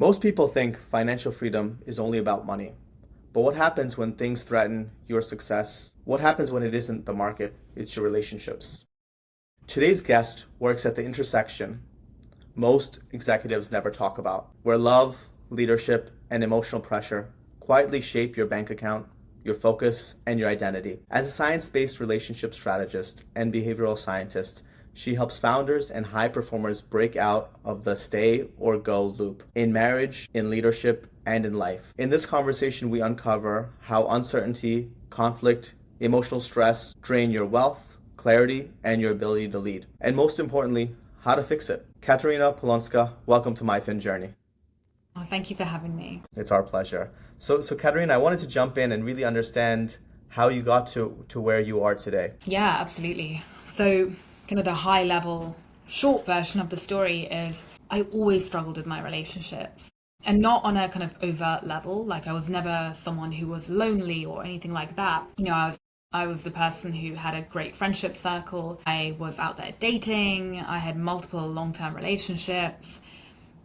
Most people think financial freedom is only about money. But what happens when things threaten your success? What happens when it isn't the market, it's your relationships? Today's guest works at the intersection most executives never talk about, where love, leadership, and emotional pressure quietly shape your bank account, your focus, and your identity. As a science-based relationship strategist and behavioral scientist, she helps founders and high performers break out of the stay or go loop in marriage, in leadership, and in life. In this conversation, we uncover how uncertainty, conflict, emotional stress drain your wealth, clarity, and your ability to lead. And most importantly, how to fix it. Katarina Polonska, welcome to MyFinJourney. Oh, thank you for having me. It's our pleasure. So Katarina, I wanted to jump in and really understand how you got to where you are today. Yeah, absolutely. So, kind of the high level, short version of the story is I always struggled with my relationships. And not on a kind of overt level, like I was never someone who was lonely or anything like that. I was the person who had a great friendship circle. I was out there dating. I had multiple long-term relationships.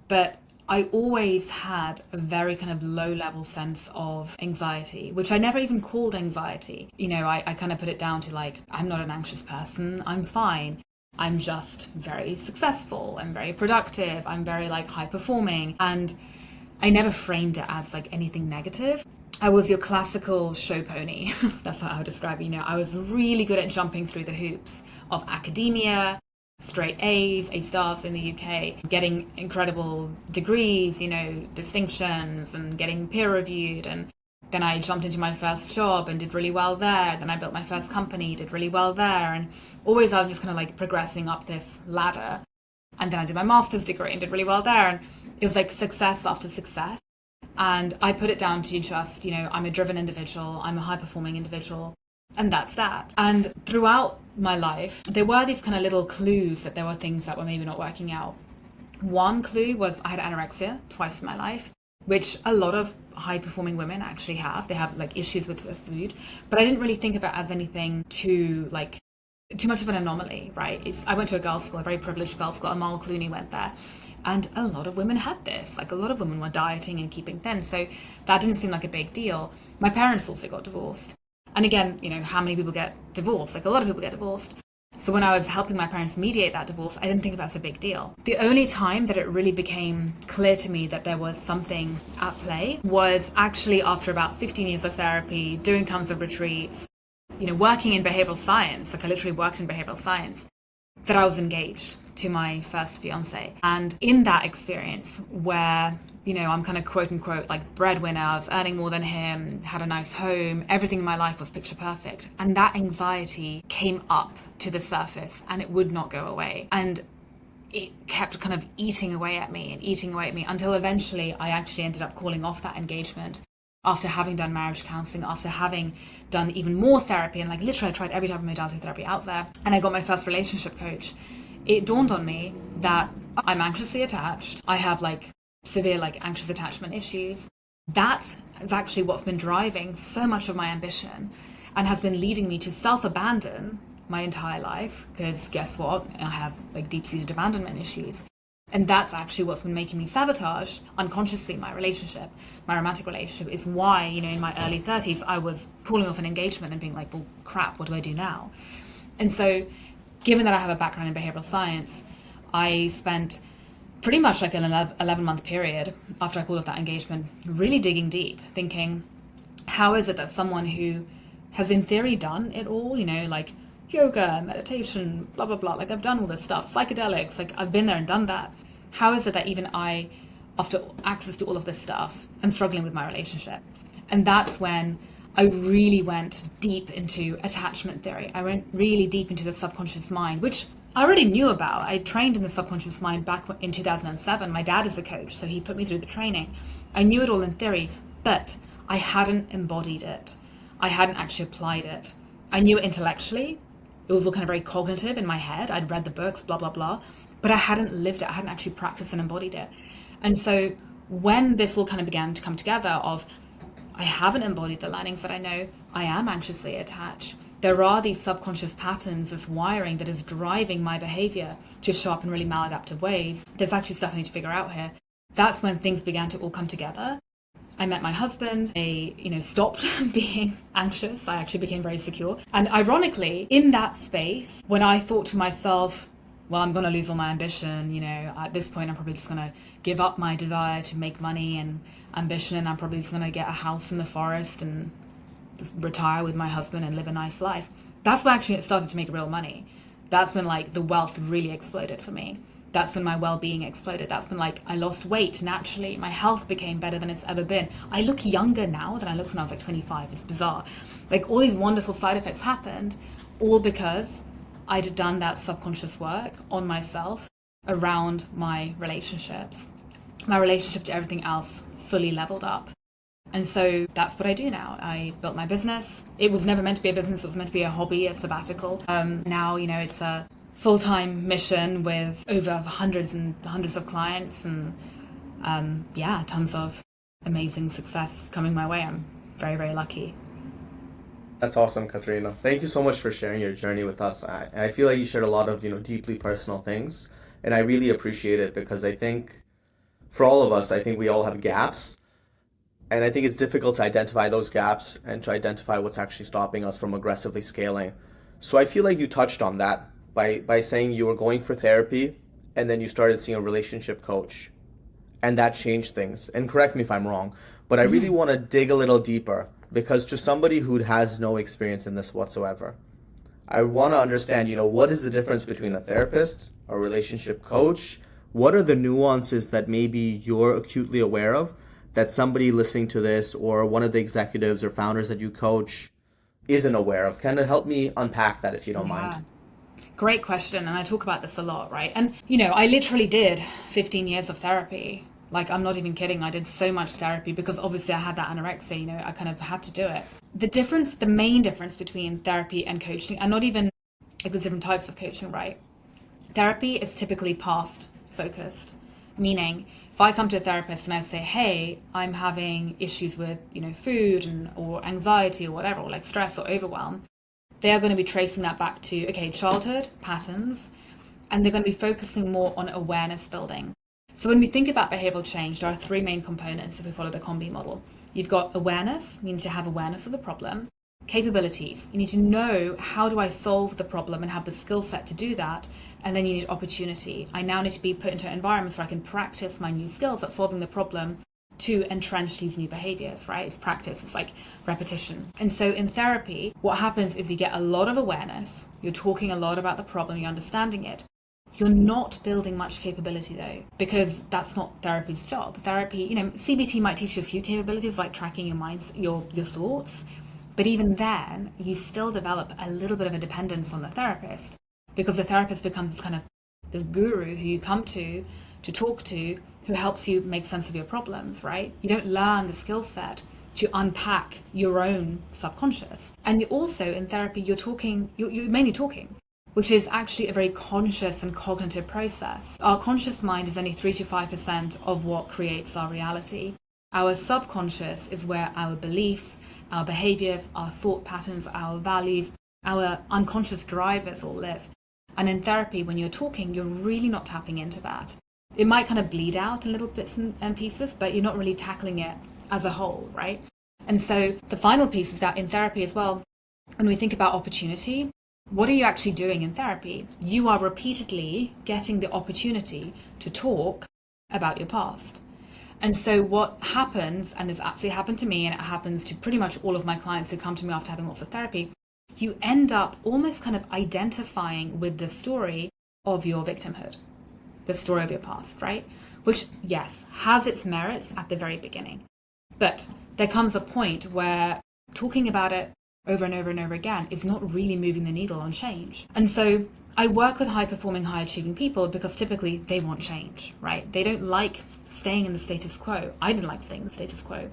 But I always had a very kind of low level sense of anxiety, which I never even called anxiety. I kind of put it down to like, I'm not an anxious person. I'm fine. I'm just very successful. I'm very productive. I'm very like high performing. And I never framed it as like anything negative. I was your classical show pony. That's how I would describe it. I was really good at jumping through the hoops of academia, straight A's, A stars in the UK, getting incredible degrees, distinctions and getting peer reviewed. And then I jumped into my first job and did really well there. Then I built my first company, did really well there. And always I was just kind of like progressing up this ladder. And then I did my master's degree and did really well there. And it was like success after success. And I put it down to just, I'm a driven individual, I'm a high performing individual, and that's that. And throughout my life, there were these kind of little clues that there were things that were maybe not working out. One clue was I had anorexia twice in my life, which a lot of high performing women actually have. They have like issues with food, but I didn't really think of it as anything too much of an anomaly, right? I went to a girls' school, a very privileged girls' school. Amal Clooney went there. And a lot of women had this. Like a lot of women were dieting and keeping thin. So that didn't seem like a big deal. My parents also got divorced. And again, how many people get divorced? Like a lot of people get divorced. So when I was helping my parents mediate that divorce, I didn't think of that as a big deal. The only time that it really became clear to me that there was something at play was actually after about 15 years of therapy, doing tons of retreats, working in behavioral science. Like I literally worked in behavioral science, that I was engaged to my first fiance. And in that experience where, I'm kind of quote unquote like breadwinner, I was earning more than him, had a nice home, everything in my life was picture perfect. And that anxiety came up to the surface and it would not go away. And it kept kind of eating away at me until eventually I actually ended up calling off that engagement after having done marriage counseling, after having done even more therapy, and like literally I tried every type of modality therapy out there, and I got my first relationship coach. It dawned on me that I'm anxiously attached. I have like severe like anxious attachment issues. That is actually what's been driving so much of my ambition and has been leading me to self-abandon my entire life, because guess what? I have like deep-seated abandonment issues. And that's actually what's been making me sabotage unconsciously my relationship, my romantic relationship. Is why, in my early 30s, I was pulling off an engagement and being like, well, crap, what do I do now? And so, given that I have a background in behavioral science, I spent pretty much like an 11-month period after I called off that engagement, really digging deep, thinking, how is it that someone who has in theory done it all, like yoga, meditation, blah, blah, blah. Like I've done all this stuff, psychedelics, like I've been there and done that. How is it that even I, after access to all of this stuff, I'm struggling with my relationship? And that's when I really went deep into attachment theory. I went really deep into the subconscious mind, which I already knew about. I trained in the subconscious mind back in 2007. My dad is a coach, so he put me through the training. I knew it all in theory, but I hadn't embodied it. I hadn't actually applied it. I knew it intellectually. It was all kind of very cognitive in my head. I'd read the books, blah, blah, blah, but I hadn't lived it. I hadn't actually practiced and embodied it. And so when this all kind of began to come together of, I haven't embodied the learnings that I know, I am anxiously attached. There are these subconscious patterns, this wiring that is driving my behavior to show up in really maladaptive ways. There's actually stuff I need to figure out here. That's when things began to all come together. I met my husband. I, stopped being anxious. I actually became very secure. And ironically, in that space, when I thought to myself, well, I'm going to lose all my ambition, at this point, I'm probably just going to give up my desire to make money and ambition, and I'm probably just going to get a house in the forest and just retire with my husband and live a nice life. That's when actually it started to make real money. That's when the wealth really exploded for me. That's when my well-being exploded. That's when I lost weight naturally. My health became better than it's ever been. I look younger now than I looked when I was 25. It's bizarre. All these wonderful side effects happened, all because I'd done that subconscious work on myself around my relationships. My relationship to everything else fully leveled up. And so that's what I do now. I built my business. It was never meant to be a business. It was meant to be a hobby, a sabbatical. Now, it's a full-time mission with over hundreds and hundreds of clients and tons of amazing success coming my way. I'm very, very lucky. That's awesome, Katarina. Thank you so much for sharing your journey with us. I feel like you shared a lot of, deeply personal things, and I really appreciate it because I think for all of us, I think we all have gaps. And I think it's difficult to identify those gaps and to identify what's actually stopping us from aggressively scaling. So I feel like you touched on that by saying you were going for therapy and then you started seeing a relationship coach and that changed things. And correct me if I'm wrong, but I really want to dig a little deeper because to somebody who has no experience in this whatsoever, I want to understand, what is the difference between a therapist, a relationship coach? What are the nuances that maybe you're acutely aware of that somebody listening to this or one of the executives or founders that you coach isn't aware of? Kind of help me unpack that if you don't mind. Great question. And I talk about this a lot, right? And, I literally did 15 years of therapy. I'm not even kidding. I did so much therapy because obviously I had that anorexia, I kind of had to do it. The main difference between therapy and coaching, and not even there's different types of coaching, right? Therapy is typically past focused, meaning if I come to a therapist and I say, hey, I'm having issues with, food or anxiety or whatever, or stress or overwhelm, they are going to be tracing that back to, childhood patterns, and they're going to be focusing more on awareness building. So when we think about behavioral change, there are three main components if we follow the COMBI model. You've got awareness, you need to have awareness of the problem. Capabilities, you need to know how do I solve the problem and have the skill set to do that. And then you need opportunity. I now need to be put into environments where I can practice my new skills at solving the problem to entrench these new behaviors, right? It's practice, it's repetition. And so in therapy, what happens is you get a lot of awareness, you're talking a lot about the problem, you're understanding it. You're not building much capability though, because that's not therapy's job. Therapy, CBT might teach you a few capabilities like tracking your minds, your thoughts, but even then, you still develop a little bit of a dependence on the therapist because the therapist becomes this guru who you come to talk to, who helps you make sense of your problems, right? You don't learn the skill set to unpack your own subconscious. And you also in therapy, you're mainly talking, which is actually a very conscious and cognitive process. Our conscious mind is only 3 to 5% of what creates our reality. Our subconscious is where our beliefs, our behaviors, our thought patterns, our values, our unconscious drivers all live. And in therapy, when you're talking, you're really not tapping into that. It might kind of bleed out in little bits and pieces, but you're not really tackling it as a whole, right? And so the final piece is that in therapy as well, when we think about opportunity, what are you actually doing in therapy? You are repeatedly getting the opportunity to talk about your past. And so what happens, and this absolutely happened to me, and it happens to pretty much all of my clients who come to me after having lots of therapy, you end up almost kind of identifying with the story of your victimhood, the story of your past, right? Which, yes, has its merits at the very beginning. But there comes a point where talking about it over and over and over again is not really moving the needle on change. And so I work with high-performing, high-achieving people because typically they want change, right? They don't like staying in the status quo. I didn't like staying in the status quo.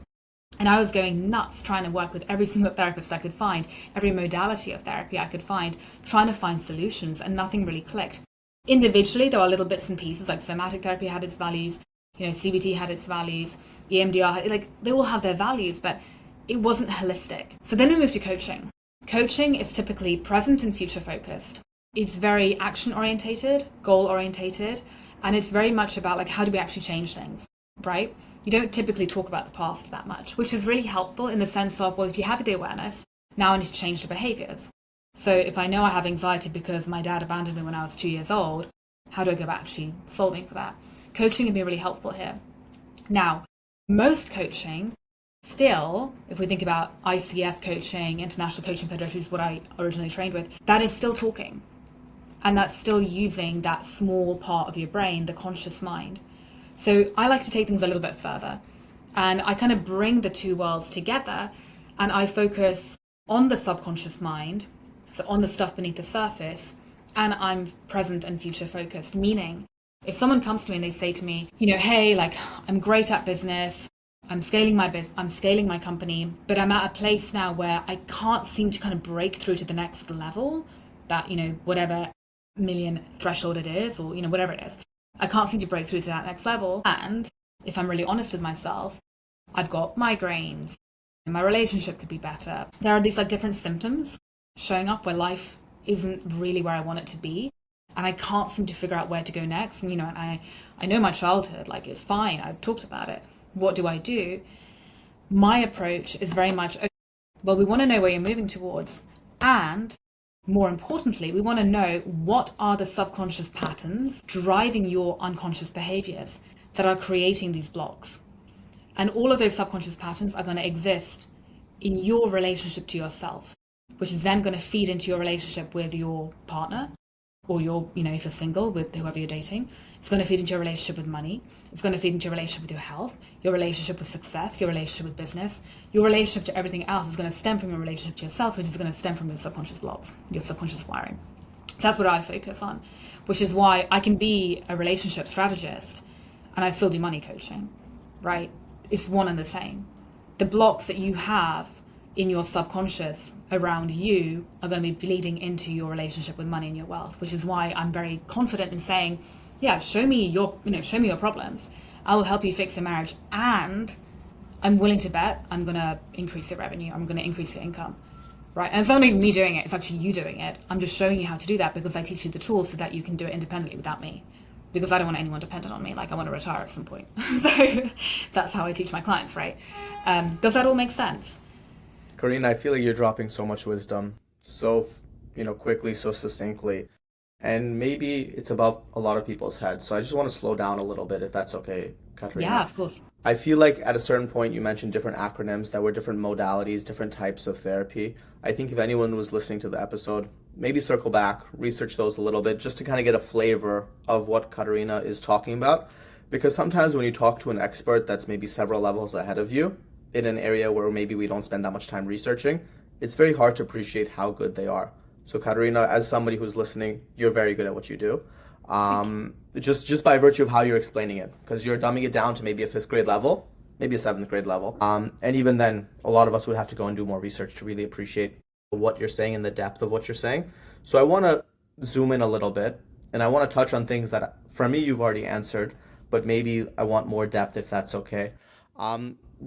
And I was going nuts trying to work with every single therapist I could find, every modality of therapy I could find, trying to find solutions, and nothing really clicked. Individually, there are little bits and pieces, like somatic therapy had its values, CBT had its values, EMDR had, they all have their values, but it wasn't holistic. So then we moved to coaching. Coaching is typically present and future focused. It's very action orientated, goal orientated, and it's very much about how do we actually change things? right? You don't typically talk about the past that much, which is really helpful in the sense of, well, if you have the awareness, now I need to change the behaviors. So if I know I have anxiety because my dad abandoned me when I was 2 years old, how do I go about actually solving for that? Coaching can be really helpful here. Now, most coaching still, if we think about ICF coaching, International Coaching Federation, which is what I originally trained with, that is still talking. And that's still using that small part of your brain, the conscious mind. So I like to take things a little bit further. And I kind of bring the two worlds together, and I focus on the subconscious mind, so on the stuff beneath the surface, and I'm present and future focused, meaning if someone comes to me and they say to me, hey, like, I'm great at business, I'm scaling my company, but I'm at a place now where I can't seem to kind of break through to the next level, that, whatever million threshold it is, or, whatever it is. I can't seem to break through to that next level. And if I'm really honest with myself, I've got migraines, and my relationship could be better. There are these like different symptoms showing up where life isn't really where I want it to be. And I can't seem to figure out where to go next. And, and I know my childhood, like, it's fine. I've talked about it. What do I do? My approach is very much, okay, well, we want to know where you're moving towards. And more importantly, we want to know what are the subconscious patterns driving your unconscious behaviors that are creating these blocks. And all of those subconscious patterns are going to exist in your relationship to yourself, which is then going to feed into your relationship with your partner, or if you're single, with whoever you're dating. It's going to feed into your relationship with money. It's going to feed into your relationship with your health, your relationship with success, your relationship with business. Your relationship to everything else is going to stem from your relationship to yourself, which is going to stem from your subconscious blocks, your subconscious wiring. So that's what I focus on, which is why I can be a relationship strategist and I still do money coaching, right? It's one and the same. The blocks that you have in your subconscious around you are going to be bleeding into your relationship with money and your wealth, which is why I'm very confident in saying, yeah, show me your problems. I will help you fix your marriage, and I'm willing to bet I'm going to increase your revenue. I'm going to increase your income, right? And it's not even me doing it. It's actually you doing it. I'm just showing you how to do that because I teach you the tools so that you can do it independently without me, because I don't want anyone dependent on me. Like, I want to retire at some point. So that's how I teach my clients, right? Does that all make sense? Karina, I feel like you're dropping so much wisdom so, quickly, so succinctly. And maybe it's above a lot of people's heads. So I just want to slow down a little bit, if that's okay, Katarina. Yeah, of course. I feel like at a certain point you mentioned different acronyms that were different modalities, different types of therapy. I think if anyone was listening to the episode, maybe circle back, research those a little bit just to kind of get a flavor of what Katarina is talking about. Because sometimes when you talk to an expert that's maybe several levels ahead of you in an area where maybe we don't spend that much time researching, it's very hard to appreciate how good they are. So Katarina, as somebody who's listening, you're very good at what you do. Just by virtue of how you're explaining it, because you're dumbing it down to maybe a 5th grade level, maybe a 7th grade level. And even then, a lot of us would have to go and do more research to really appreciate what you're saying and the depth of what you're saying. So I want to zoom in a little bit, and I want to touch on things that, for me, you've already answered, but maybe I want more depth if that's okay.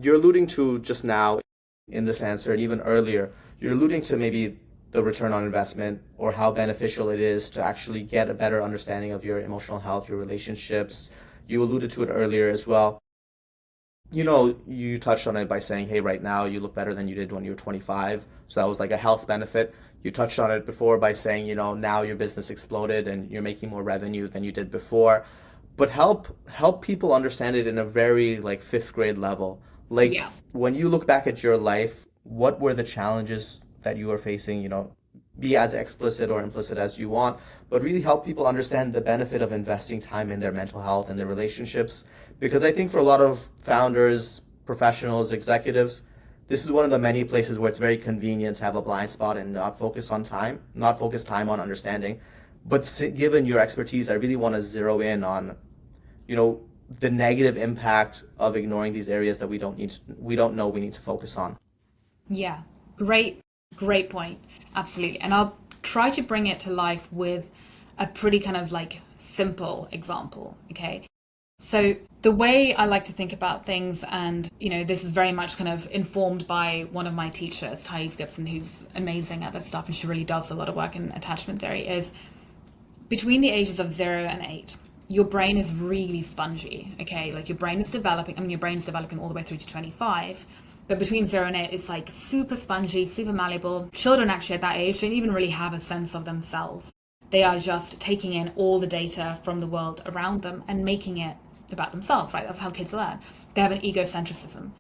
You're alluding to just now in this answer, and even earlier, you're alluding to maybe the return on investment or how beneficial it is to actually get a better understanding of your emotional health, your relationships. You alluded to it earlier as well. You touched on it by saying, hey, right now you look better than you did when you were 25. So that was like a health benefit. You touched on it before by saying, now your business exploded and you're making more revenue than you did before. But help people understand it in a very 5th grade level. Yeah. When you look back at your life, what were the challenges that you were facing? Be as explicit or implicit as you want, but really help people understand the benefit of investing time in their mental health and their relationships. Because I think for a lot of founders, professionals, executives, this is one of the many places where it's very convenient to have a blind spot and not focus time on understanding. But given your expertise, I really want to zero in on, the negative impact of ignoring these areas that we don't know we need to focus on. Yeah, great point. Absolutely. And I'll try to bring it to life with a pretty kind of simple example. Okay. So the way I like to think about things, and this is very much kind of informed by one of my teachers, Thais Gibson, who's amazing at this stuff, and she really does a lot of work in attachment theory, is between the ages of 0 and 8. your brain is really spongy, okay? Like your brain is developing, your brain's developing all the way through to 25, but between 0 and 8, it's like super spongy, super malleable. Children actually at that age don't even really have a sense of themselves. They are just taking in all the data from the world around them and making it about themselves, right? That's how kids learn. They have an egocentrism.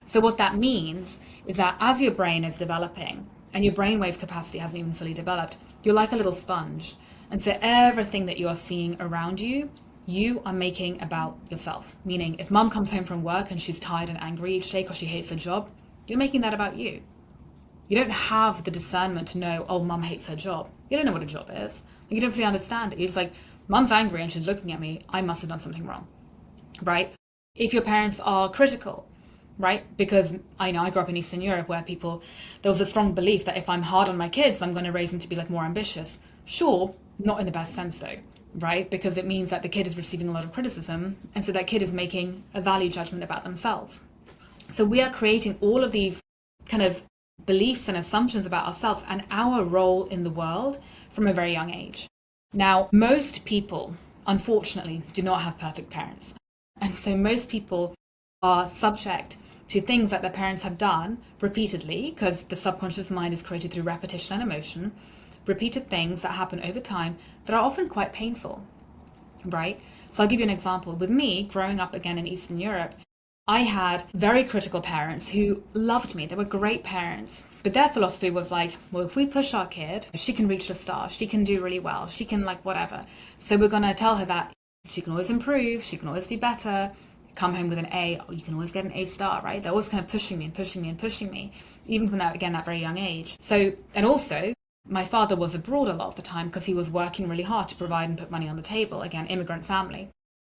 So what that means is that as your brain is developing and your brainwave capacity hasn't even fully developed, you're like a little sponge. And so everything that you are seeing around you, you are making about yourself. Meaning if mum comes home from work and she's tired and angry each day because she hates her job, you're making that about you. You don't have the discernment to know, oh, mum hates her job. You don't know what a job is. You don't fully understand it. You're just like, mum's angry and she's looking at me. I must have done something wrong, right? If your parents are critical, right? Because I grew up in Eastern Europe where there was a strong belief that if I'm hard on my kids, I'm going to raise them to be like more ambitious. Sure, not in the best sense though, right? Because it means that the kid is receiving a lot of criticism. And so that kid is making a value judgment about themselves. So we are creating all of these kind of beliefs and assumptions about ourselves and our role in the world from a very young age. Now, most people, unfortunately, do not have perfect parents. And so most people are subject to things that their parents have done repeatedly, because the subconscious mind is created through repetition and emotion, repeated things that happen over time that are often quite painful, right? So I'll give you an example. With me, growing up again in Eastern Europe, I had very critical parents who loved me. They were great parents. But their philosophy was like, well, if we push our kid, she can reach the stars. She can do really well. She can like whatever. So we're going to tell her that she can always improve. She can always do better. Come home with an A. You can always get an A star, right? They're always kind of pushing me and pushing me and pushing me, even from that very young age. So, and also, my father was abroad a lot of the time because he was working really hard to provide and put money on the table. Again, immigrant family.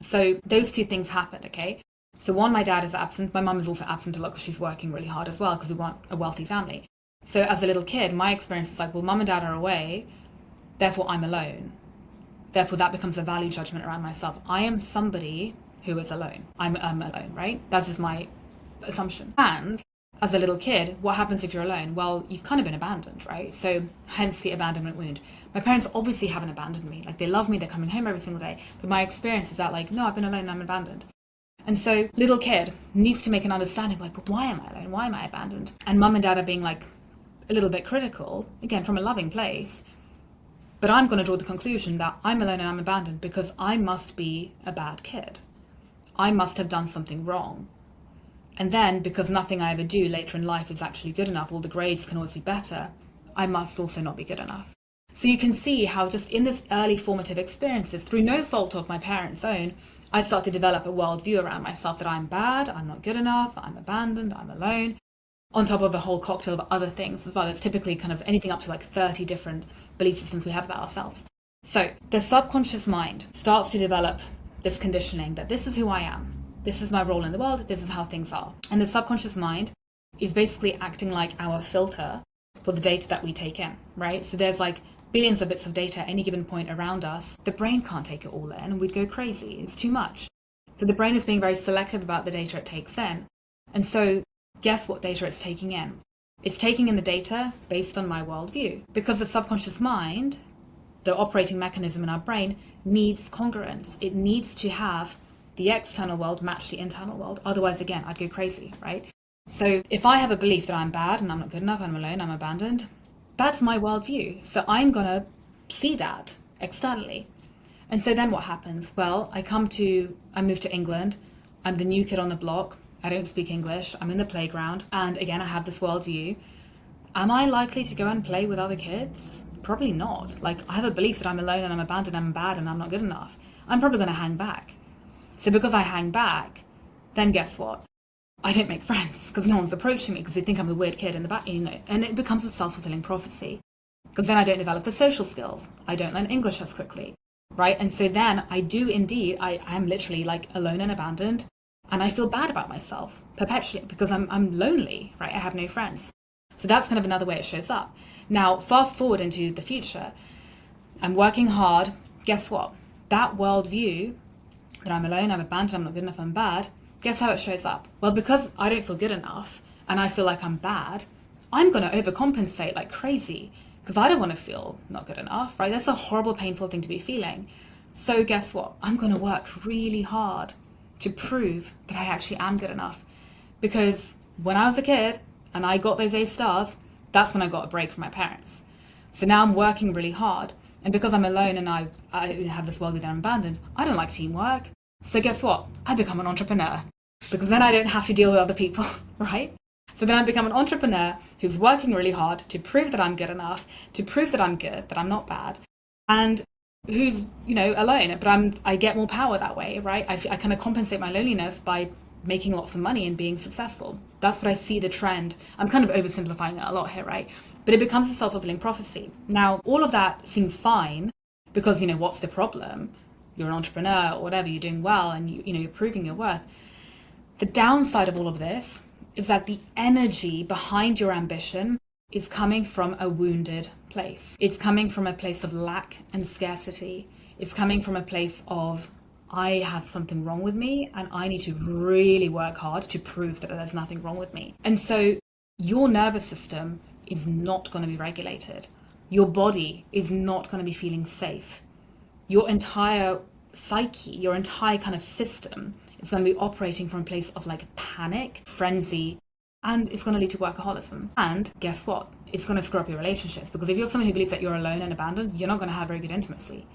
So those two things happened, okay? So one, my dad is absent. My mum is also absent a lot because she's working really hard as well because we want a wealthy family. So as a little kid, my experience is like, well, mum and dad are away, therefore I'm alone. Therefore that becomes a value judgment around myself. I am somebody who is alone. I'm alone, right? That's just my assumption. And as a little kid, what happens if you're alone? Well, you've kind of been abandoned, right? So hence the abandonment wound. My parents obviously haven't abandoned me. Like they love me, they're coming home every single day. But my experience is that like, no, I've been alone and I'm abandoned. And so little kid needs to make an understanding like, but why am I alone? Why am I abandoned? And mum and dad are being like a little bit critical, again, from a loving place. But I'm going to draw the conclusion that I'm alone and I'm abandoned because I must be a bad kid. I must have done something wrong. And then because nothing I ever do later in life is actually good enough, all the grades can always be better, I must also not be good enough. So you can see how just in this early formative experiences, through no fault of my parents' own, I start to develop a worldview around myself that I'm bad, I'm not good enough, I'm abandoned, I'm alone, on top of a whole cocktail of other things as well. It's typically kind of anything up to like 30 different belief systems we have about ourselves. So the subconscious mind starts to develop this conditioning that this is who I am. This is my role in the world. This is how things are. And the subconscious mind is basically acting like our filter for the data that we take in, right? So there's like billions of bits of data at any given point around us. The brain can't take it all in and we'd go crazy. It's too much. So the brain is being very selective about the data it takes in. And so guess what data it's taking in? It's taking in the data based on my worldview, because the subconscious mind, the operating mechanism in our brain, needs congruence. It needs to have the external world match the internal world. Otherwise, again, I'd go crazy, right? So if I have a belief that I'm bad and I'm not good enough, I'm alone, I'm abandoned, that's my worldview. So I'm going to see that externally. And so then what happens? Well, I move to England. I'm the new kid on the block. I don't speak English. I'm in the playground. And again, I have this worldview. Am I likely to go and play with other kids? Probably not. Like, I have a belief that I'm alone and I'm abandoned, I'm bad and I'm not good enough. I'm probably going to hang back. So because I hang back, then guess what? I don't make friends because no one's approaching me because they think I'm the weird kid in the back, and it becomes a self-fulfilling prophecy because then I don't develop the social skills. I don't learn English as quickly, right? And so then I am literally like alone and abandoned, and I feel bad about myself perpetually because I'm lonely, right? I have no friends. So that's kind of another way it shows up. Now, fast forward into the future. I'm working hard. Guess what? That worldview that I'm alone, I'm abandoned, I'm not good enough, I'm bad, guess how it shows up? Well, because I don't feel good enough and I feel like I'm bad, I'm going to overcompensate like crazy because I don't want to feel not good enough, right? That's a horrible, painful thing to be feeling. So guess what? I'm going to work really hard to prove that I actually am good enough. Because when I was a kid and I got those A stars, that's when I got a break from my parents. So now I'm working really hard. And because I'm alone and I have this world where I'm abandoned, I don't like teamwork. So guess what? I become an entrepreneur. Because then I don't have to deal with other people, right? So then I become an entrepreneur who's working really hard to prove that I'm good enough, to prove that I'm good, that I'm not bad, and who's, alone. But I get more power that way, right? I kind of compensate my loneliness by making lots of money and being successful. That's what I see the trend. I'm kind of oversimplifying it a lot here, right? But it becomes a self-fulfilling prophecy. Now, all of that seems fine because, what's the problem? You're an entrepreneur or whatever, you're doing well and you're proving your worth. The downside of all of this is that the energy behind your ambition is coming from a wounded place. It's coming from a place of lack and scarcity. It's coming from a place of, I have something wrong with me and I need to really work hard to prove that there's nothing wrong with me. And so your nervous system is not going to be regulated. Your body is not going to be feeling safe. Your entire psyche, your entire kind of system is going to be operating from a place of like panic, frenzy, and it's going to lead to workaholism. And guess what? It's going to screw up your relationships, because if you're someone who believes that you're alone and abandoned, you're not going to have very good intimacy,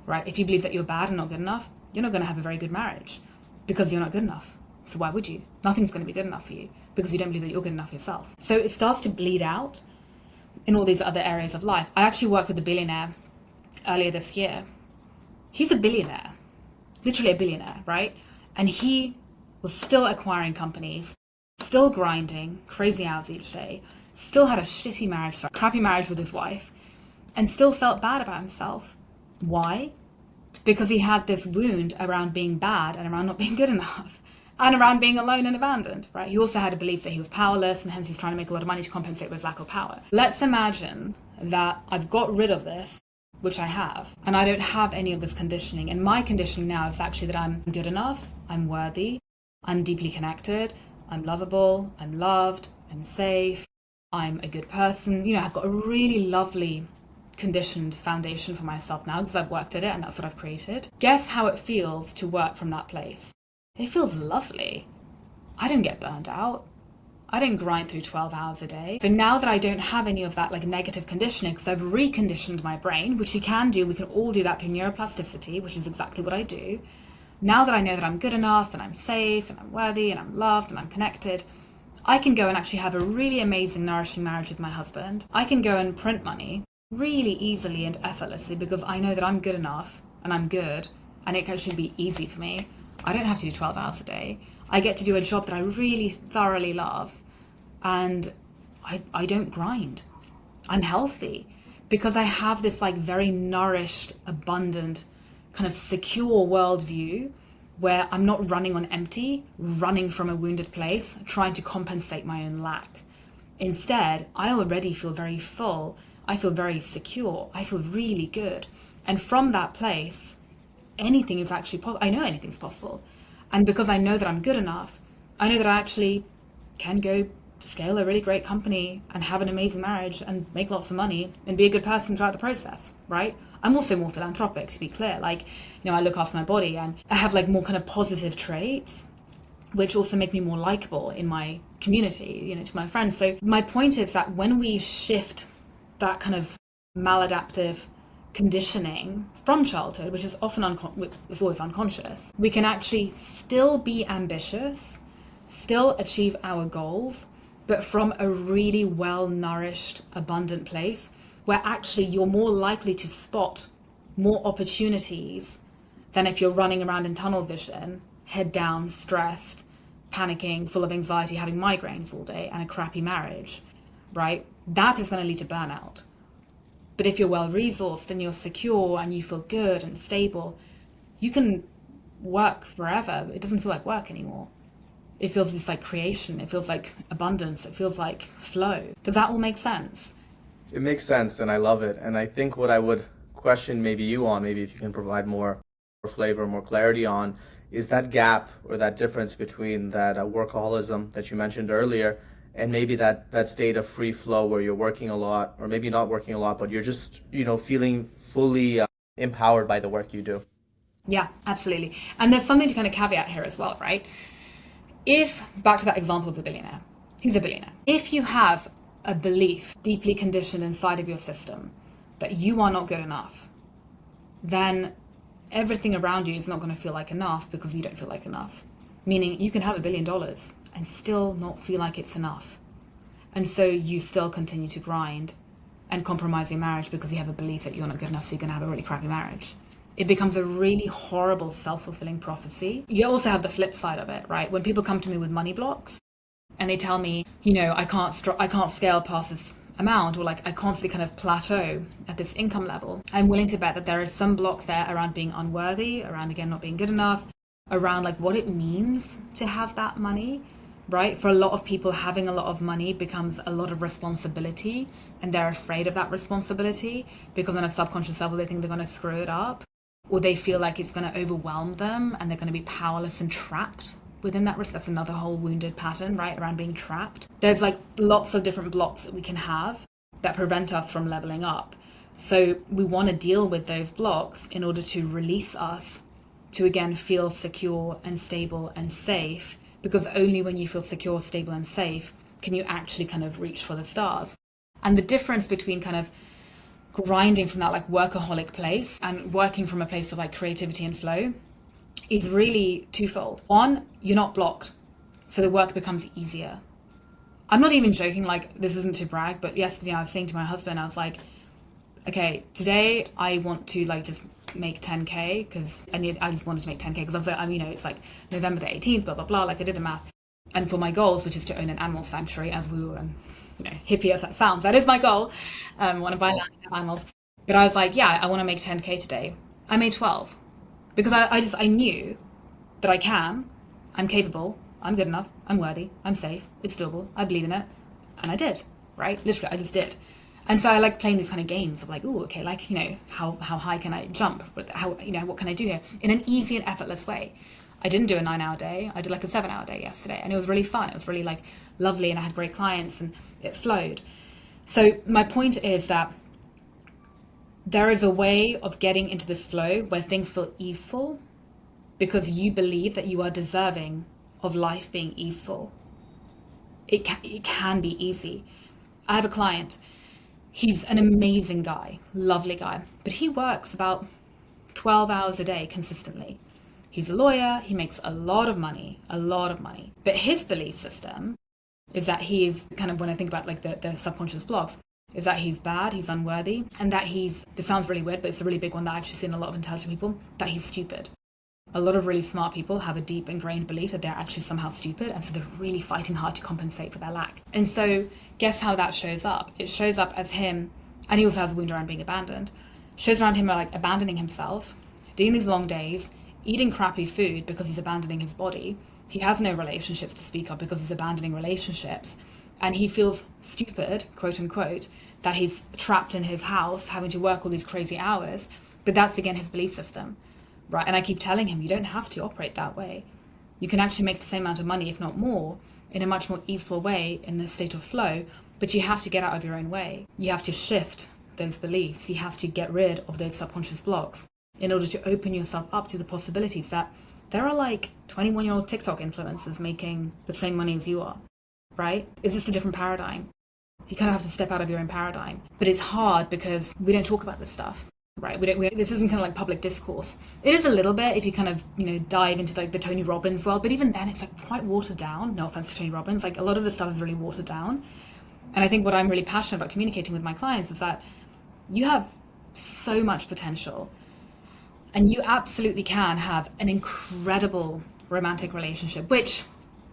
right? If you believe that you're bad and not good enough, you're not going to have a very good marriage because you're not good enough. So why would you? Nothing's going to be good enough for you because you don't believe that you're good enough yourself. So it starts to bleed out in all these other areas of life. I actually worked with a billionaire earlier this year. He's a billionaire, literally a billionaire, right? And he was still acquiring companies, still grinding crazy hours each day, still had a shitty marriage, crappy marriage with his wife, and still felt bad about himself. Why? Because he had this wound around being bad and around not being good enough and around being alone and abandoned, right? He also had a belief that he was powerless and hence he's trying to make a lot of money to compensate for his lack of power. Let's imagine that I've got rid of this, which I have, and I don't have any of this conditioning. And my conditioning now is actually that I'm good enough, I'm worthy, I'm deeply connected, I'm lovable, I'm loved, I'm safe, I'm a good person. I've got a really lovely conditioned foundation for myself now because I've worked at it and that's what I've created. Guess how it feels to work from that place? It feels lovely. I don't get burned out. I don't grind through 12 hours a day. So now that I don't have any of that like negative conditioning, because I've reconditioned my brain, which you can do, we can all do that through neuroplasticity, which is exactly what I do. Now that I know that I'm good enough and I'm safe and I'm worthy and I'm loved and I'm connected, I can go and actually have a really amazing, nourishing marriage with my husband. I can go and print money really easily and effortlessly because I know that I'm good enough and I'm good and it can actually be easy for me. I don't have to do 12 hours a day. I get to do a job that I really thoroughly love and I don't grind. I'm healthy because I have this like very nourished, abundant, kind of secure worldview where I'm not running on empty, running from a wounded place, trying to compensate my own lack. Instead, I already feel very full. I feel very secure. I feel really good. And from that place, anything is actually possible. I know anything's possible. And because I know that I'm good enough, I know that I actually can go scale a really great company and have an amazing marriage and make lots of money and be a good person throughout the process, right? I'm also more philanthropic, to be clear. Like, I look after my body and I have like more kind of positive traits, which also make me more likable in my community, to my friends. So my point is that when we shift that kind of maladaptive conditioning from childhood, which is often is always unconscious, we can actually still be ambitious, still achieve our goals, but from a really well-nourished, abundant place where actually you're more likely to spot more opportunities than if you're running around in tunnel vision, head down, stressed, panicking, full of anxiety, having migraines all day, and a crappy marriage, right? That is going to lead to burnout. But if you're well-resourced and you're secure and you feel good and stable, you can work forever. It doesn't feel like work anymore. It feels just like creation. It feels like abundance. It feels like flow. Does that all make sense? It makes sense, and I love it. And I think what I would question maybe you on, maybe if you can provide more flavor, more clarity on, is that gap or that difference between that workaholism that you mentioned earlier and maybe that state of free flow where you're working a lot or maybe not working a lot, but you're just, feeling fully empowered by the work you do. Yeah, absolutely. And there's something to kind of caveat here as well, right? If, back to that example of the billionaire, he's a billionaire. If you have a belief deeply conditioned inside of your system that you are not good enough, then everything around you is not going to feel like enough because you don't feel like enough. Meaning you can have $1 billion and still not feel like it's enough. And so you still continue to grind and compromise your marriage because you have a belief that you're not good enough, so you're going to have a really crappy marriage. It becomes a really horrible self-fulfilling prophecy. You also have the flip side of it, right? When people come to me with money blocks and they tell me, I can't scale past this amount, or like I constantly kind of plateau at this income level, I'm willing to bet that there is some block there around being unworthy, around again not being good enough, around like what it means to have that money, right? For a lot of people, having a lot of money becomes a lot of responsibility, and they're afraid of that responsibility because on a subconscious level they think they're going to screw it up, or they feel like it's going to overwhelm them and they're going to be powerless and trapped within that risk. That's another whole wounded pattern, right? Around being trapped. There's like lots of different blocks that we can have that prevent us from leveling up. So we want to deal with those blocks in order to release us to again feel secure and stable and safe, because only when you feel secure, stable and safe can you actually kind of reach for the stars. And the difference between kind of grinding from that like workaholic place and working from a place of like creativity and flow is really twofold. One, you're not blocked, so the work becomes easier. I'm not even joking, like this isn't to brag, but yesterday I was saying to my husband, I was like, okay, today I want to like just make 10K because I just wanted to make 10K because I was like, it's like November the 18th, blah, blah, blah. Like I did the math. And for my goals, which is to own an animal sanctuary, as we were, hippie as that sounds, that is my goal. I want to buy land and animals. But I was like, yeah, I want to make 10K today. I made 12 because I knew that I can, I'm capable, I'm good enough, I'm worthy, I'm safe, it's doable, I believe in it. And I did, right? Literally, I just did. And so I like playing these kind of games of like, oh, okay, like, how high can I jump? How, what can I do here? In an easy and effortless way. I didn't do a 9-hour day. I did like a 7-hour day yesterday. And it was really fun. It was really like lovely. And I had great clients and it flowed. So my point is that there is a way of getting into this flow where things feel easeful because you believe that you are deserving of life being easeful. It can be easy. I have a client. He's an amazing guy, lovely guy, but he works about 12 hours a day consistently. He's a lawyer, he makes a lot of money. But his belief system is that he's kind of, when I think about like the subconscious blocks, is that he's bad, he's unworthy, and that this sounds really weird, but it's a really big one that I actually see in a lot of intelligent people, that he's stupid. A lot of really smart people have a deep ingrained belief that they're actually somehow stupid, and so they're really fighting hard to compensate for their lack. And so guess how that shows up? It shows up as him, and he also has a wound around being abandoned, shows around him like abandoning himself, doing these long days, eating crappy food because he's abandoning his body. He has no relationships to speak of because he's abandoning relationships. And he feels stupid, quote unquote, that he's trapped in his house having to work all these crazy hours. But that's again his belief system, right? And I keep telling him, you don't have to operate that way. You can actually make the same amount of money, if not more, in a much more easeful way, in a state of flow, but you have to get out of your own way. You have to shift those beliefs. You have to get rid of those subconscious blocks in order to open yourself up to the possibilities that there are like 21-year-old TikTok influencers making the same money as you are, right? It's just a different paradigm. You kind of have to step out of your own paradigm. But it's hard because we don't talk about this stuff, right? This isn't kind of like public discourse. It is a little bit if you kind of, dive into like the Tony Robbins world, but even then it's like quite watered down. No offense to Tony Robbins. Like a lot of the stuff is really watered down. And I think what I'm really passionate about communicating with my clients is that you have so much potential. And you absolutely can have an incredible romantic relationship, which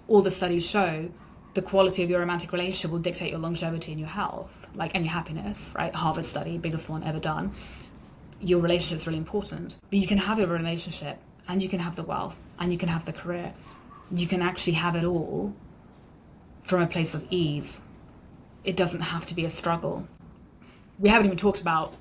all the studies show the quality of your romantic relationship will dictate your longevity and your health, and your happiness, right? Harvard study, biggest one ever done. Your relationship is really important. But you can have a relationship and you can have the wealth and you can have the career. You can actually have it all from a place of ease. It doesn't have to be a struggle. We haven't even talked about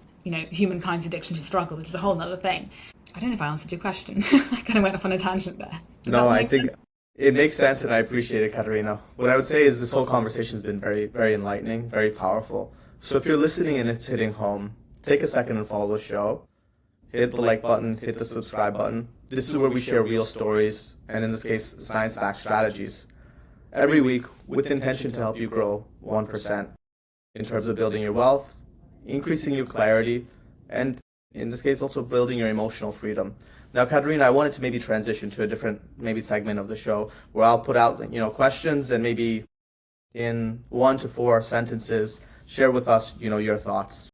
humankind's addiction to struggle, which is a whole other thing. I don't know if I answered your question. I kind of went off on a tangent there. No, I think it makes sense, and I appreciate it, Katarina. What I would say is this whole conversation has been very, very enlightening, very powerful. So if you're listening and it's hitting home, take a second and follow the show. hit the like button, hit the subscribe button. This is where we share real stories, and in this case, science-backed strategies, every week with the intention to help you grow 1% in terms of building your wealth, increasing your clarity, and in this case, also building your emotional freedom. Now, Katarina, I wanted to maybe transition to a different maybe segment of the show where I'll put out, questions and maybe in 1 to 4 sentences, share with us, your thoughts.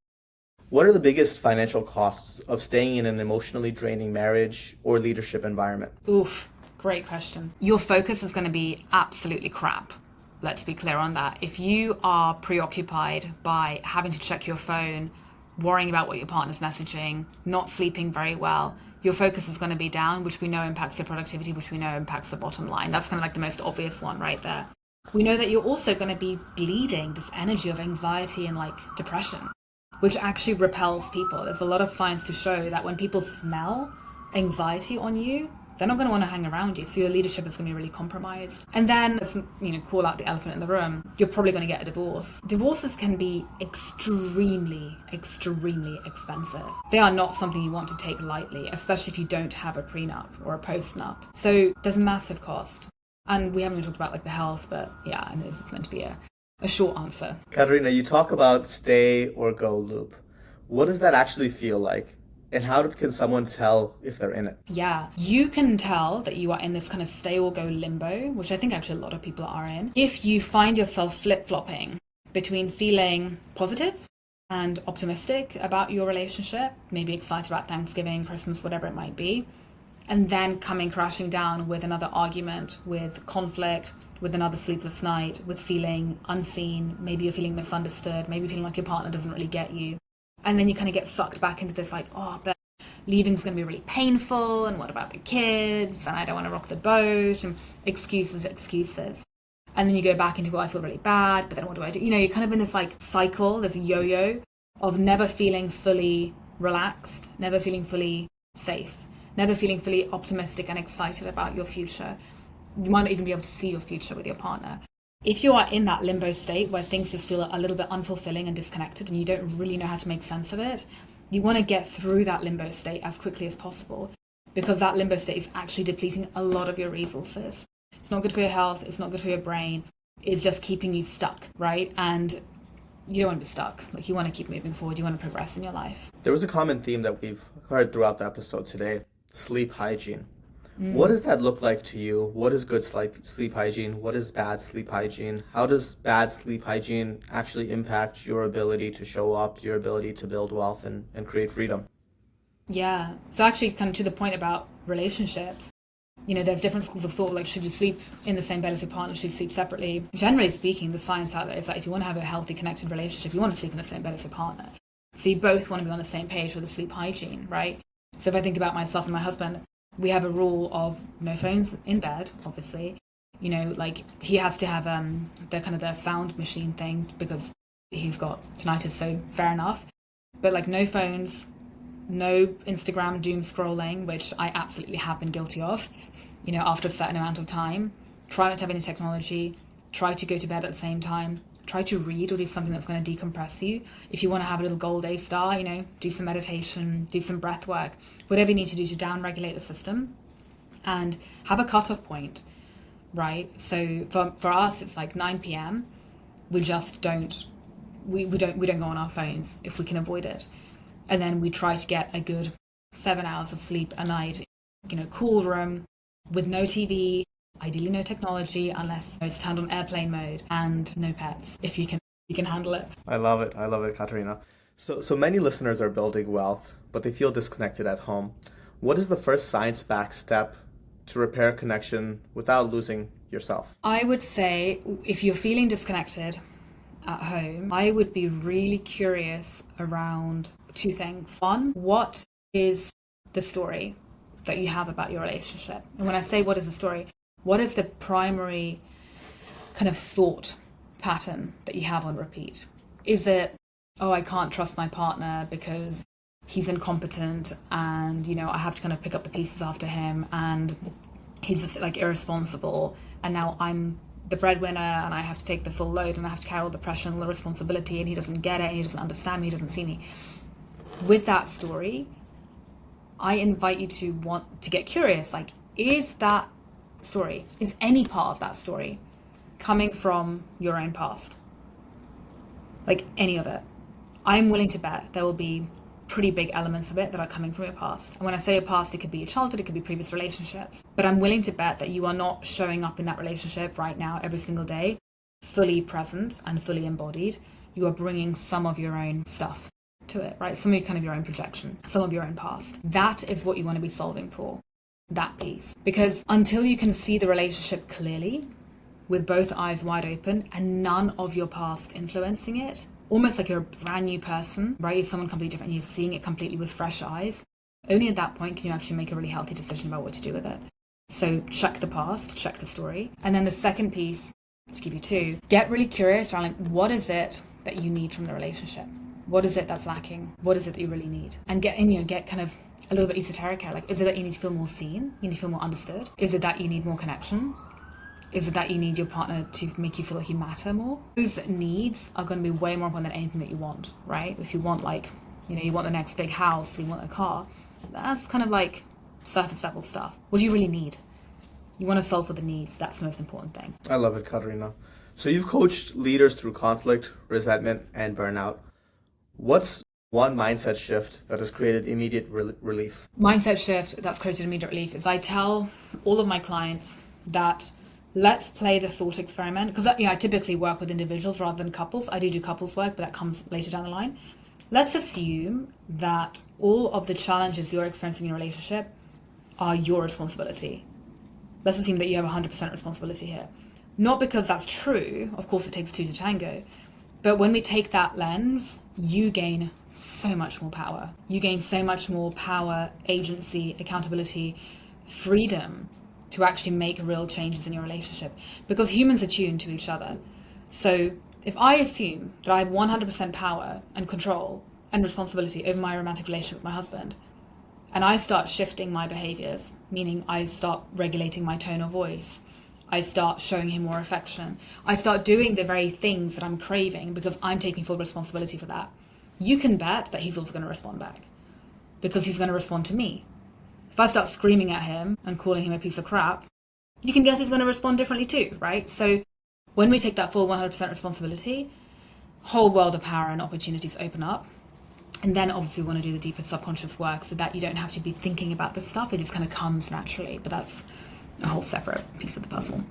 What are the biggest financial costs of staying in an emotionally draining marriage or leadership environment? Oof, great question. Your focus is going to be absolutely crap. Let's be clear on that. If you are preoccupied by having to check your phone, worrying about what your partner's messaging, not sleeping very well, your focus is going to be down, which we know impacts your productivity, which we know impacts the bottom line. That's kind of like the most obvious one right there. We know that you're also going to be bleeding this energy of anxiety and like depression, which actually repels people. There's a lot of science to show that when people smell anxiety on you, they're not going to want to hang around you. So your leadership is going to be really compromised. And then, call out the elephant in the room, you're probably going to get a divorce. Divorces can be extremely, extremely expensive. They are not something you want to take lightly, especially if you don't have a prenup or a post-nup. So there's a massive cost. And we haven't even talked about like the health, but yeah, I know this is meant to be a short answer. Katarina, you talk about stay or go loop. What does that actually feel like? And how can someone tell if they're in it? Yeah, you can tell that you are in this kind of stay or go limbo, which I think actually a lot of people are in. If you find yourself flip-flopping between feeling positive and optimistic about your relationship, maybe excited about Thanksgiving, Christmas, whatever it might be, and then coming crashing down with another argument, with conflict, with another sleepless night, with feeling unseen, maybe you're feeling misunderstood, maybe feeling like your partner doesn't really get you. And then you kind of get sucked back into this like, but leaving's going to be really painful, and what about the kids, and I don't want to rock the boat, and excuses. And then you go back into, well, I feel really bad, but then what do I do? You're kind of in this like cycle, this yo-yo of never feeling fully relaxed, never feeling fully safe, never feeling fully optimistic and excited about your future. You might not even be able to see your future with your partner. If you are in that limbo state where things just feel a little bit unfulfilling and disconnected and you don't really know how to make sense of it, you want to get through that limbo state as quickly as possible, because that limbo state is actually depleting a lot of your resources. It's not good for your health. It's not good for your brain. It's just keeping you stuck, right? And you don't want to be stuck. Like, you want to keep moving forward. You want to progress in your life. There was a common theme that we've heard throughout the episode today: sleep hygiene. What does that look like to you? What is good sleep hygiene? What is bad sleep hygiene? How does bad sleep hygiene actually impact your ability to show up, your ability to build wealth and create freedom? Yeah. So actually, kind of to the point about relationships, there's different schools of thought, like, should you sleep in the same bed as your partner? Should you sleep separately? Generally speaking, the science out there is that if you want to have a healthy, connected relationship, you want to sleep in the same bed as your partner. So you both want to be on the same page with the sleep hygiene, right? So if I think about myself and my husband, we have a rule of no phones in bed, obviously. Like, he has to have the sound machine thing because he's got tinnitus, so fair enough. But like, no phones, no Instagram doom scrolling, which I absolutely have been guilty of, after a certain amount of time. Try not to have any technology. Try to go to bed at the same time. Try to read or do something that's going to decompress you. If you want to have a little gold A star, do some meditation, do some breath work, whatever you need to do to down-regulate the system, and have a cutoff point, right? So for us, it's like 9 p.m. We just don't go on our phones if we can avoid it. And then we try to get a good 7 hours of sleep a night, cool room with no TV, ideally no technology unless it's turned on airplane mode, and no pets if you can handle it. I love it, Katarina. So many listeners are building wealth, but they feel disconnected at home. What is the first science-backed step to repair connection without losing yourself? I would say if you're feeling disconnected at home, I would be really curious around 2 things. One, what is the story that you have about your relationship? And when I say what is the story, what is the primary kind of thought pattern that you have on repeat? Is it, I can't trust my partner because he's incompetent and, I have to kind of pick up the pieces after him, and he's just like irresponsible, and now I'm the breadwinner and I have to take the full load and I have to carry all the pressure and the responsibility, and he doesn't get it and he doesn't understand me, he doesn't see me. With that story, I invite you to want to get curious. Like, is that story, is any part of that story coming from your own past? Like, any of it. I'm willing to bet there will be pretty big elements of it that are coming from your past. And when I say your past, it could be your childhood, it could be previous relationships. But I'm willing to bet that you are not showing up in that relationship right now every single day, fully present and fully embodied. You are bringing some of your own stuff to it, right? Some of kind of your own projection, some of your own past. That is what you want to be solving for, that piece. Because until you can see the relationship clearly, with both eyes wide open and none of your past influencing it, almost like you're a brand new person, right? You're someone completely different. You're seeing it completely with fresh eyes. Only at that point can you actually make a really healthy decision about what to do with it. So check the past, check the story. And then the second piece, to give you two, get really curious around like, what is it that you need from the relationship? What is it that's lacking? What is it that you really need? And get kind of a little bit esoteric here. Like, is it that you need to feel more seen? You need to feel more understood? Is it that you need more connection? Is it that you need your partner to make you feel like you matter more? Those needs are going to be way more important than anything that you want, right? If you want you want the next big house, you want a car, that's kind of like surface level stuff. What do you really need? You want to solve for the needs. That's the most important thing. I love it, Katarina. So you've coached leaders through conflict, resentment, and burnout. What's one mindset shift that has created immediate relief? Mindset shift that's created immediate relief is I tell all of my clients that let's play the thought experiment, because I typically work with individuals rather than couples. I do couples work, but that comes later down the line. Let's assume that all of the challenges you're experiencing in your relationship are your responsibility. Let's assume that you have 100% responsibility here. Not because that's true, of course it takes two to tango, but when we take that lens, you gain so much more power. You gain so much more power, agency, accountability, freedom to actually make real changes in your relationship, because humans are tuned to each other. So if I assume that I have 100% power and control and responsibility over my romantic relationship with my husband, and I start shifting my behaviors, meaning I start regulating my tone of voice, I start showing him more affection, I start doing the very things that I'm craving because I'm taking full responsibility for that, you can bet that he's also going to respond back, because he's going to respond to me. If I start screaming at him and calling him a piece of crap, you can guess he's going to respond differently too, right? So when we take that full 100% responsibility, whole world of power and opportunities open up. And then obviously we want to do the deeper subconscious work so that you don't have to be thinking about this stuff. It just kind of comes naturally, but that's a whole separate piece of the puzzle.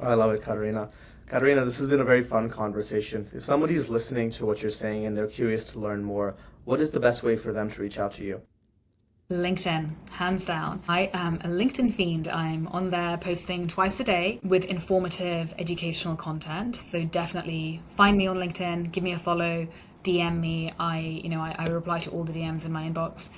I love it, Katarina. Katarina, this has been a very fun conversation. If somebody's listening to what you're saying and they're curious to learn more, what is the best way for them to reach out to you? LinkedIn, hands down. I am a LinkedIn fiend. I'm on there posting twice a day with informative educational content. So definitely find me on LinkedIn, give me a follow, DM me. I reply to all the DMs in my inbox.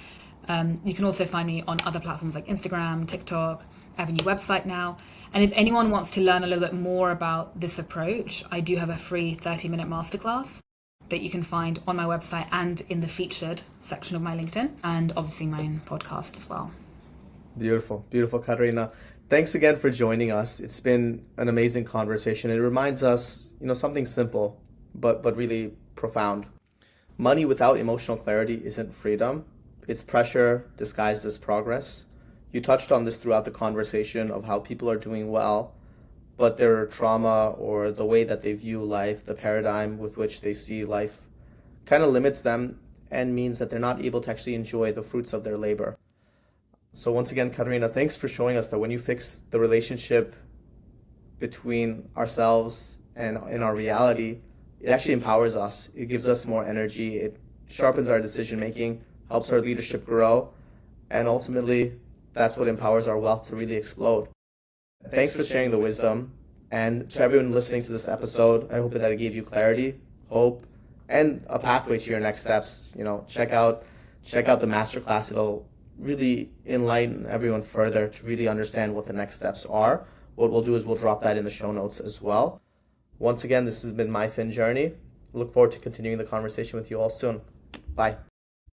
You can also find me on other platforms like Instagram, TikTok. I have a new website now. And if anyone wants to learn a little bit more about this approach, I do have a free 30-minute masterclass that you can find on my website and in the featured section of my LinkedIn, and obviously my own podcast as well. Beautiful, beautiful, Katarina. Thanks again for joining us. It's been an amazing conversation. It reminds us, something simple, but really profound. Money without emotional clarity isn't freedom. It's pressure disguised as progress. You touched on this throughout the conversation of how people are doing well, but their trauma or the way that they view life, the paradigm with which they see life, kind of limits them and means that they're not able to actually enjoy the fruits of their labor. So once again, Katarina, thanks for showing us that when you fix the relationship between ourselves and in our reality, it actually empowers us. It gives us more energy. It sharpens our decision making, helps our leadership grow, and ultimately, that's what empowers our wealth to really explode. Thanks for sharing the wisdom. And to everyone listening to this episode, I hope that it gave you clarity, hope, and a pathway to your next steps. Check out the masterclass. It'll really enlighten everyone further to really understand what the next steps are. What we'll do is we'll drop that in the show notes as well. Once again, this has been MyFinJourney. Look forward to continuing the conversation with you all soon. Bye.